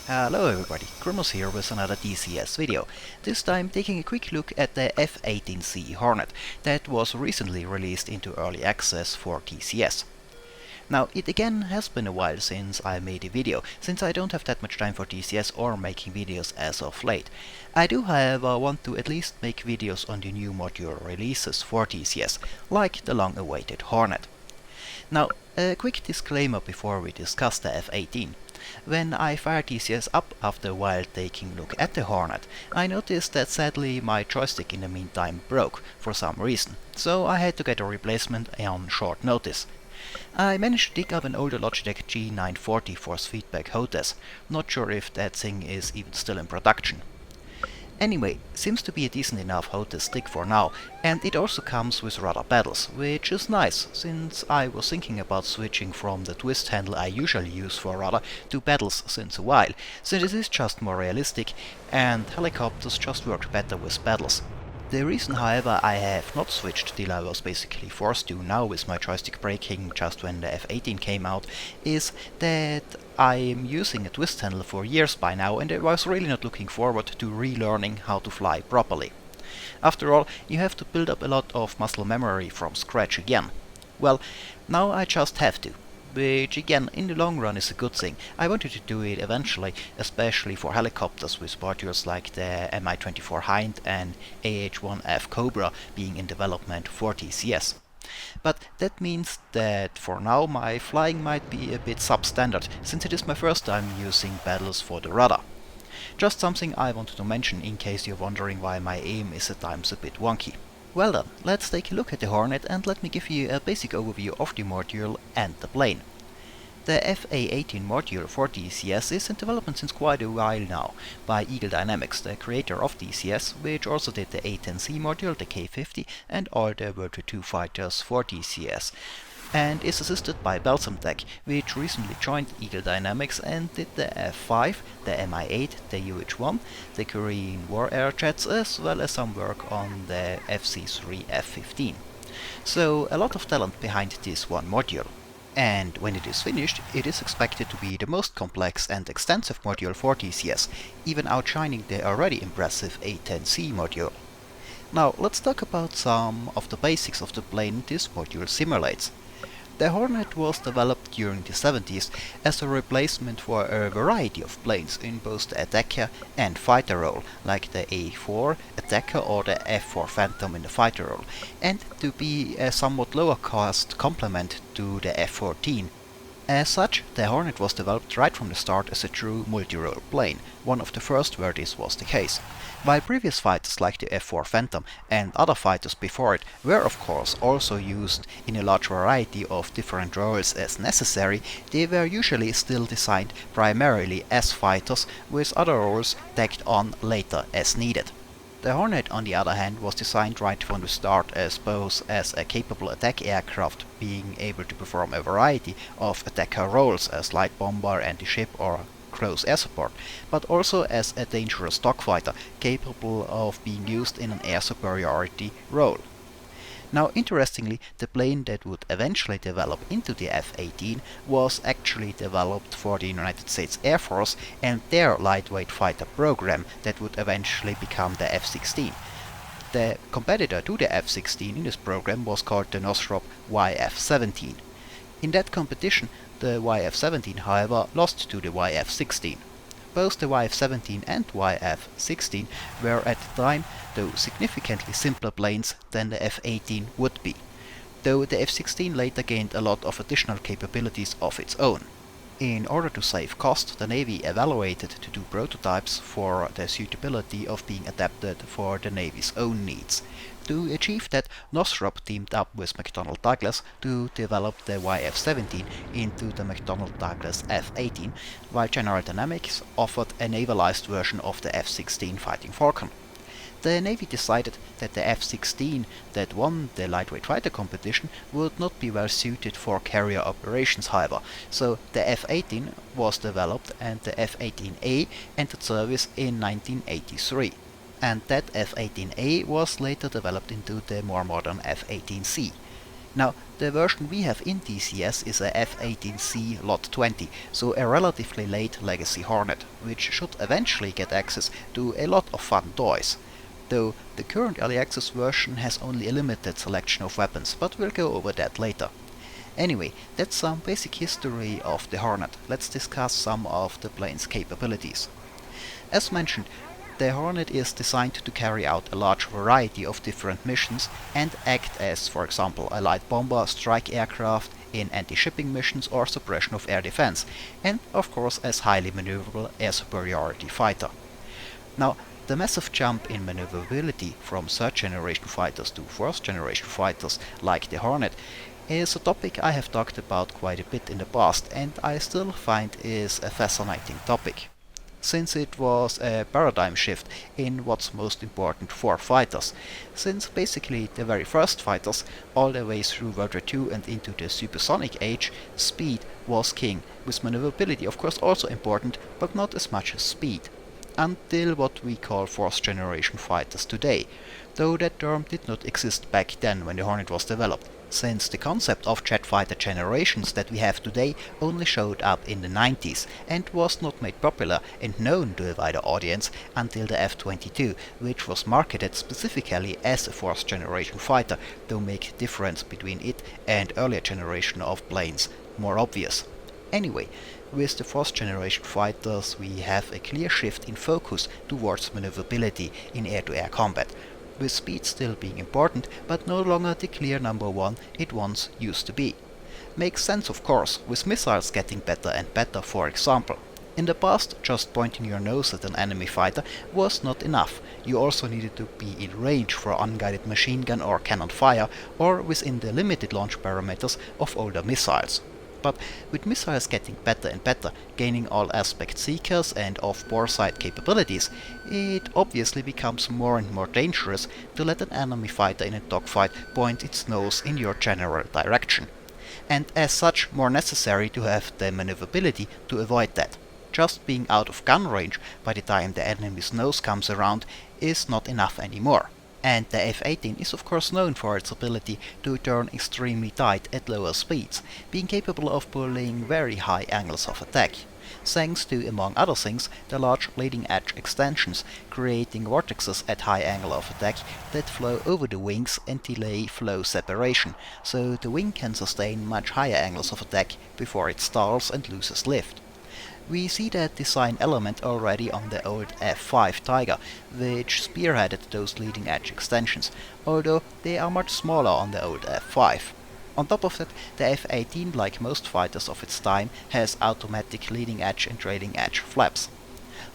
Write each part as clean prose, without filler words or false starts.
Hello everybody, Krumos here with another DCS video. This time taking a quick look at the F-18C Hornet that was recently released into early access for DCS. Now, it again has been a while since I made a video, since I don't have that much time for DCS or making videos as of late. I do however want to at least make videos on the new module releases for DCS, like the long-awaited Hornet. Now, a quick disclaimer before we discuss the F-18. When I fired DCS up after a while taking a look at the Hornet, I noticed that sadly my joystick in the meantime broke for some reason, so I had to get a replacement on short notice. I managed to dig up an older Logitech G940 force feedback hostess, not sure if that thing is even still in production. Anyway, seems to be a decent enough hostess stick for now, and it also comes with rudder pedals, which is nice, since I was thinking about switching from the twist handle I usually use for rudder to pedals since a while, since it is just more realistic, and helicopters just work better with pedals. The reason, however, I have not switched till I was basically forced to now with my joystick breaking just when the F-18 came out, is that I am using a twist handle for years by now and I was really not looking forward to relearning how to fly properly. After all, you have to build up a lot of muscle memory from scratch again. Well, now I just have to. Which again, in the long run is a good thing. I wanted to do it eventually, especially for helicopters with modules like the Mi-24 Hind and A-18F Cobra being in development for DCS. But that means that for now my flying might be a bit substandard, since it is my first time using pedals for the rudder. Just something I wanted to mention in case you're wondering why my aim is at times a bit wonky. Well then, let's take a look at the Hornet and let me give you a basic overview of the module and the plane. The FA-18 module for DCS is in development since quite a while now by Eagle Dynamics, the creator of DCS, which also did the A-10C module, the K-50 and all the World War II fighters for DCS, and is assisted by Belsamtech, which recently joined Eagle Dynamics and did the F-5, the Mi-8, the UH-1, the Korean War Air Jets, as well as some work on the FC-3 F-15. So a lot of talent behind this one module. And when it is finished, it is expected to be the most complex and extensive module for DCS, even outshining the already impressive A-10C module. Now let's talk about some of the basics of the plane this module simulates. The Hornet was developed during the 70s as a replacement for a variety of planes in both the attacker and fighter role, like the A-4 attacker or the F-4 Phantom in the fighter role, and to be a somewhat lower cost complement to the F-14. As such, the Hornet was developed right from the start as a true multi-role plane, one of the first where this was the case. While previous fighters like the F-4 Phantom and other fighters before it were of course also used in a large variety of different roles as necessary, they were usually still designed primarily as fighters, with other roles tacked on later as needed. The Hornet, on the other hand, was designed right from the start as both as a capable attack aircraft, being able to perform a variety of attacker roles as light bomber, anti-ship or close air support, but also as a dangerous dogfighter, capable of being used in an air superiority role. Now interestingly, the plane that would eventually develop into the F-18 was actually developed for the United States Air Force and their lightweight fighter program that would eventually become the F-16. The competitor to the F-16 in this program was called the Northrop YF-17. In that competition, the YF-17 however lost to the YF-16. Both the YF-17 and YF-16 were at the time, though significantly simpler planes than the F-18 would be, though the F-16 later gained a lot of additional capabilities of its own. In order to save cost, the Navy evaluated to do prototypes for the suitability of being adapted for the Navy's own needs. To achieve that, Northrop teamed up with McDonnell Douglas to develop the YF-17 into the McDonnell Douglas F-18, while General Dynamics offered a navalized version of the F-16 Fighting Falcon. The Navy decided that the F-16 that won the lightweight fighter competition would not be well suited for carrier operations however, so the F-18 was developed and the F-18A entered service in 1983. And that F-18A was later developed into the more modern F-18C. Now, the version we have in DCS is a F-18C Lot 20, so a relatively late legacy Hornet, which should eventually get access to a lot of fun toys. Though the current early access version has only a limited selection of weapons, but we'll go over that later. Anyway, that's some basic history of the Hornet. Let's discuss some of the plane's capabilities. As mentioned, the Hornet is designed to carry out a large variety of different missions and act as, for example, a light bomber, strike aircraft in anti-shipping missions or suppression of air defense, and of course as highly maneuverable air superiority fighter. Now, the massive jump in maneuverability from third-generation fighters to fourth-generation fighters like the Hornet is a topic I have talked about quite a bit in the past, and I still find is a fascinating topic, since it was a paradigm shift in what's most important for fighters, since basically the very first fighters, all the way through World War II and into the supersonic age, speed was king, with maneuverability of course also important, but not as much as speed, until what we call fourth generation fighters today, though that term did not exist back then when the Hornet was developed, since the concept of jet fighter generations that we have today only showed up in the 90s and was not made popular and known to a wider audience until the F-22, which was marketed specifically as a fourth generation fighter, though make difference between it and earlier generation of planes more obvious. Anyway, with the fourth generation fighters we have a clear shift in focus towards maneuverability in air-to-air combat, with speed still being important, but no longer the clear number one it once used to be. Makes sense of course, with missiles getting better and better, for example. In the past, just pointing your nose at an enemy fighter was not enough. You also needed to be in range for unguided machine gun or cannon fire, or within the limited launch parameters of older missiles. But with missiles getting better and better, gaining all aspect seekers and off-bore side capabilities, it obviously becomes more and more dangerous to let an enemy fighter in a dogfight point its nose in your general direction, and as such more necessary to have the maneuverability to avoid that. Just being out of gun range by the time the enemy's nose comes around is not enough anymore. And the F-18 is of course known for its ability to turn extremely tight at lower speeds, being capable of pulling very high angles of attack, thanks to, among other things, the large leading edge extensions, creating vortexes at high angle of attack that flow over the wings and delay flow separation, so the wing can sustain much higher angles of attack before it stalls and loses lift. We see that design element already on the old F5 Tiger, which spearheaded those leading edge extensions, although they are much smaller on the old F5. On top of that, the F-18, like most fighters of its time, has automatic leading edge and trailing edge flaps.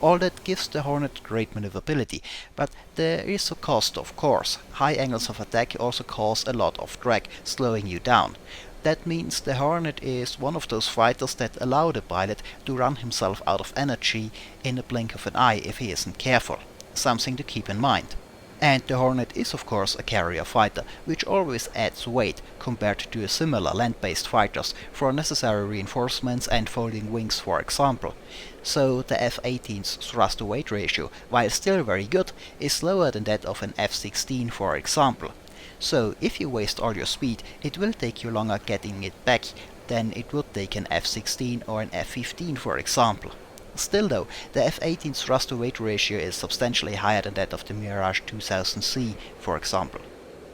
All that gives the Hornet great maneuverability, but there is a cost of course. High angles of attack also cause a lot of drag, slowing you down. That means the Hornet is one of those fighters that allow the pilot to run himself out of energy in a blink of an eye if he isn't careful. Something to keep in mind. And the Hornet is of course a carrier fighter, which always adds weight compared to a similar land-based fighters for necessary reinforcements and folding wings, for example. So the F-18's thrust-to-weight ratio, while still very good, is lower than that of an F-16 for example. So if you waste all your speed, it will take you longer getting it back than it would take an F-16 or an F-15 for example. Still though, the F-18's thrust-to-weight ratio is substantially higher than that of the Mirage 2000C for example.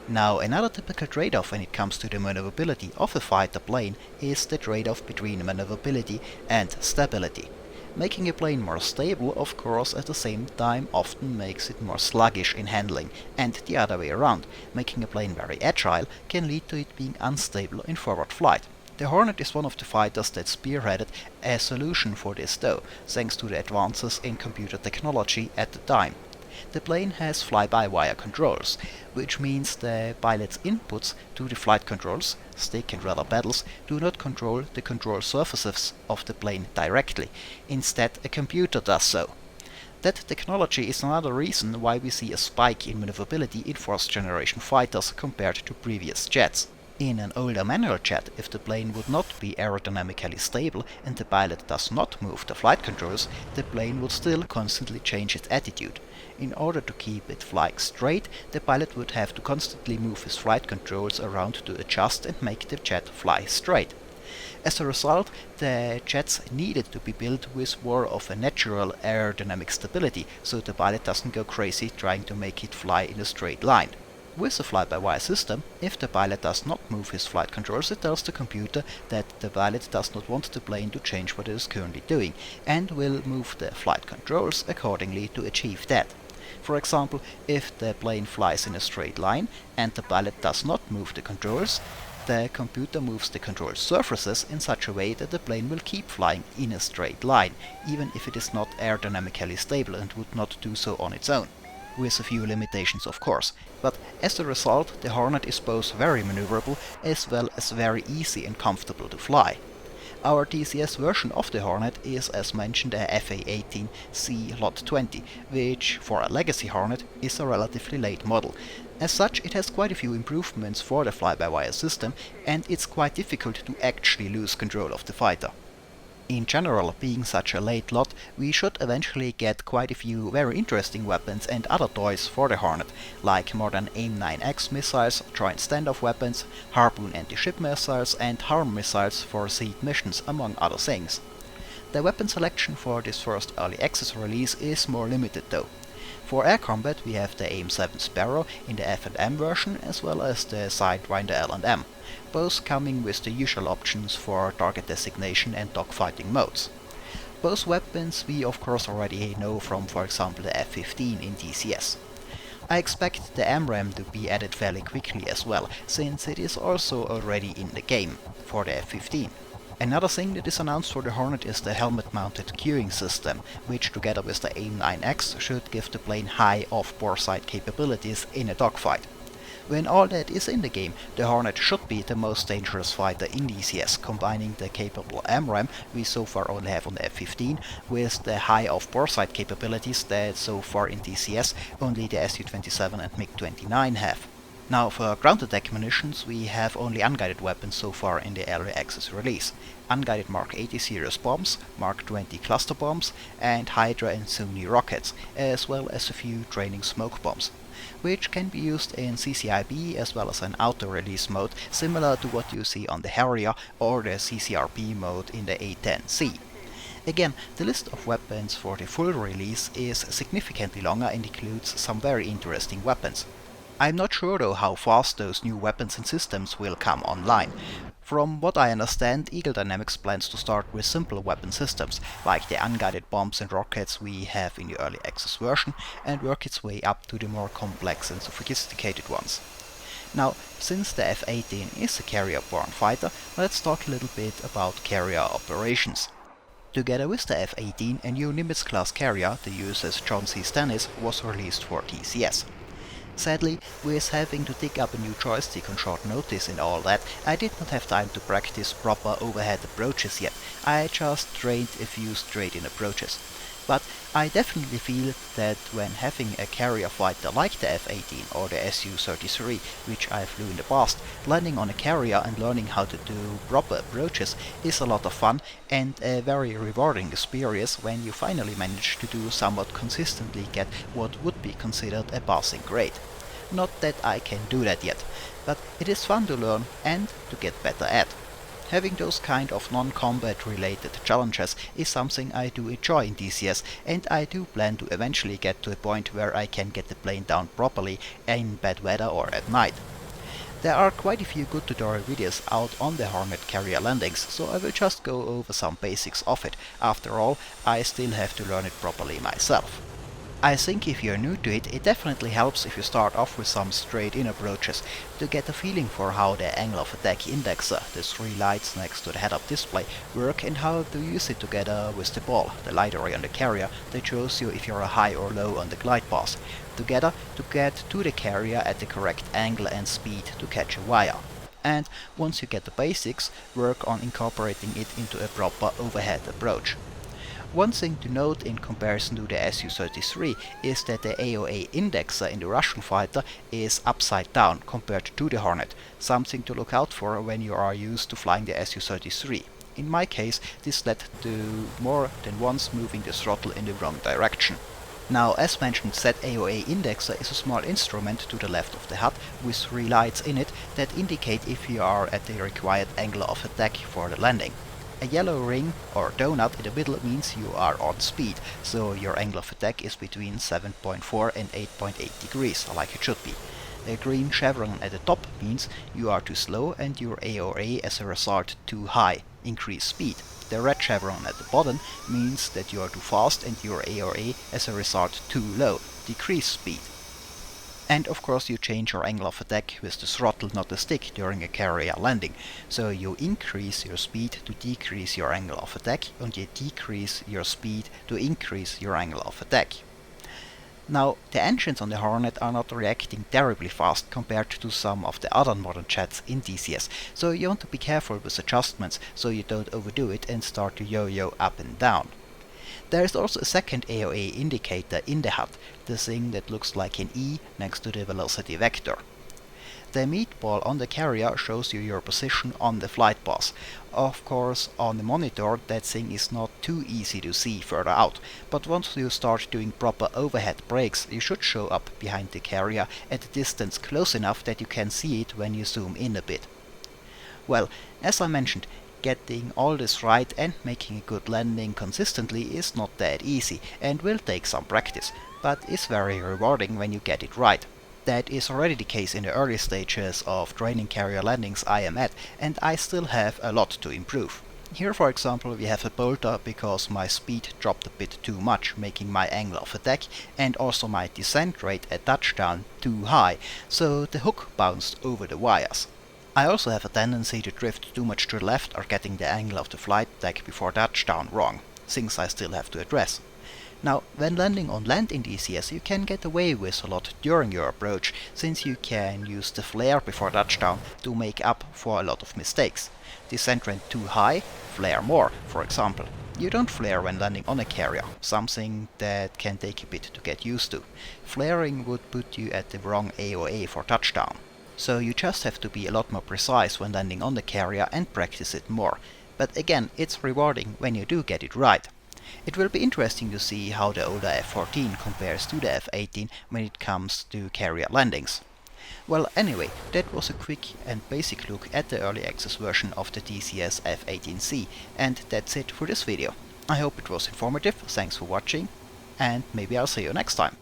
Now another typical trade-off when it comes to the maneuverability of a fighter plane is the trade-off between maneuverability and stability. Making a plane more stable, of course, at the same time often makes it more sluggish in handling, and the other way around. Making a plane very agile can lead to it being unstable in forward flight. The Hornet is one of the fighters that spearheaded a solution for this though, thanks to the advances in computer technology at the time. The plane has fly-by-wire controls, which means the pilot's inputs to the flight controls, stick and rudder pedals, do not control the control surfaces of the plane directly. Instead, a computer does so. That technology is another reason why we see a spike in maneuverability in fourth generation fighters compared to previous jets. In an older manual jet, if the plane would not be aerodynamically stable and the pilot does not move the flight controls, the plane would still constantly change its attitude. In order to keep it flying straight, the pilot would have to constantly move his flight controls around to adjust and make the jet fly straight. As a result, the jets needed to be built with more of a natural aerodynamic stability, so the pilot doesn't go crazy trying to make it fly in a straight line. With the fly-by-wire system, if the pilot does not move his flight controls, it tells the computer that the pilot does not want the plane to change what it is currently doing, and will move the flight controls accordingly to achieve that. For example, if the plane flies in a straight line and the pilot does not move the controls, the computer moves the control surfaces in such a way that the plane will keep flying in a straight line, even if it is not aerodynamically stable and would not do so on its own. With a few limitations of course, but as a result the Hornet is both very maneuverable as well as very easy and comfortable to fly. Our DCS version of the Hornet is, as mentioned, a A-18 C Lot 20, which for a legacy Hornet is a relatively late model. As such, it has quite a few improvements for the fly-by-wire system, and it's quite difficult to actually lose control of the fighter. In general, being such a late lot, we should eventually get quite a few very interesting weapons and other toys for the Hornet, like modern AIM-9X missiles, joint standoff weapons, Harpoon anti-ship missiles and HARM missiles for seed missions, among other things. The weapon selection for this first early access release is more limited though. For air combat we have the AIM-7 Sparrow in the F&M version as well as the Sidewinder L&M, both coming with the usual options for target designation and dogfighting modes. Both weapons we of course already know from, for example, the F-15 in DCS. I expect the MRAM to be added fairly quickly as well, since it is also already in the game for the F-15. Another thing that is announced for the Hornet is the helmet-mounted cueing system, which together with the AIM-9X should give the plane high off-bore sight capabilities in a dogfight. When all that is in the game, the Hornet should be the most dangerous fighter in DCS, combining the capable MRAM we so far only have on the F-15 with the high off-bore sight capabilities that so far in DCS only the Su-27 and MiG-29 have. Now for ground attack munitions we have only unguided weapons so far in the early access release. Unguided Mark 80 series bombs, Mark 20 cluster bombs and Hydra and Zuni rockets, as well as a few training smoke bombs, which can be used in CCIB as well as an auto-release mode similar to what you see on the Harrier or the CCRP mode in the A-10C. Again, the list of weapons for the full release is significantly longer and includes some very interesting weapons. I'm not sure though how fast those new weapons and systems will come online. From what I understand, Eagle Dynamics plans to start with simple weapon systems, like the unguided bombs and rockets we have in the early access version, and work its way up to the more complex and sophisticated ones. Now, since the F-18 is a carrier-borne fighter, let's talk a little bit about carrier operations. Together with the F-18, a new Nimitz-class carrier, the USS John C. Stennis, was released for DCS. Sadly, with having to dig up a new joystick on short notice and all that, I did not have time to practice proper overhead approaches yet. I just trained a few straight-in approaches. But I definitely feel that when having a carrier fighter like the F-18 or the Su-33, which I flew in the past, landing on a carrier and learning how to do proper approaches is a lot of fun and a very rewarding experience when you finally manage to do somewhat consistently get what would be considered a passing grade. Not that I can do that yet, but it is fun to learn and to get better at. Having those kind of non-combat related challenges is something I do enjoy in DCS, and I do plan to eventually get to a point where I can get the plane down properly in bad weather or at night. There are quite a few good tutorial videos out on the Hornet carrier landings, so I will just go over some basics of it. After all, I still have to learn it properly myself. I think if you're new to it, it definitely helps if you start off with some straight-in approaches to get a feeling for how the angle of attack indexer, the three lights next to the head-up display, work and how to use it together with the ball, the light array on the carrier that shows you if you're high or low on the glide path, together to get to the carrier at the correct angle and speed to catch a wire. And once you get the basics, work on incorporating it into a proper overhead approach. One thing to note in comparison to the Su-33 is that the AOA indexer in the Russian fighter is upside down compared to the Hornet, something to look out for when you are used to flying the Su-33. In my case, this led to more than once moving the throttle in the wrong direction. Now, as mentioned, that AOA indexer is a small instrument to the left of the HUD with 3 lights in it that indicate if you are at the required angle of attack for the landing. A yellow ring or donut in the middle means you are on speed, so your angle of attack is between 7.4 and 8.8 degrees, like it should be. A green chevron at the top means you are too slow and your AOA as a result too high, increase speed. The red chevron at the bottom means that you are too fast and your AOA as a result too low, decrease speed. And of course you change your angle of attack with the throttle, not the stick, during a carrier landing. So you increase your speed to decrease your angle of attack, and you decrease your speed to increase your angle of attack. Now, the engines on the Hornet are not reacting terribly fast compared to some of the other modern jets in DCS, so you want to be careful with adjustments so you don't overdo it and start to yo-yo up and down. There is also a second AOA indicator in the HUD, the thing that looks like an E next to the velocity vector. The meatball on the carrier shows you your position on the flight path. Of course, on the monitor that thing is not too easy to see further out, but once you start doing proper overhead brakes, you should show up behind the carrier at a distance close enough that you can see it when you zoom in a bit. Well, as I mentioned, getting all this right and making a good landing consistently is not that easy and will take some practice, but is very rewarding when you get it right. That is already the case in the early stages of training carrier landings I am at, and I still have a lot to improve. Here, for example, we have a bolter because my speed dropped a bit too much, making my angle of attack and also my descent rate at touchdown too high, so the hook bounced over the wires. I also have a tendency to drift too much to the left or getting the angle of the flight deck before touchdown wrong, things I still have to address. Now, when landing on land in DCS, you can get away with a lot during your approach, since you can use the flare before touchdown to make up for a lot of mistakes. Descent rate too high, flare more, for example. You don't flare when landing on a carrier, something that can take a bit to get used to. Flaring would put you at the wrong AOA for touchdown. So you just have to be a lot more precise when landing on the carrier and practice it more. But again, it's rewarding when you do get it right. It will be interesting to see how the older F-14 compares to the F-18 when it comes to carrier landings. Well, anyway, that was a quick and basic look at the early access version of the DCS F-18C, and that's it for this video. I hope it was informative, thanks for watching, and maybe I'll see you next time.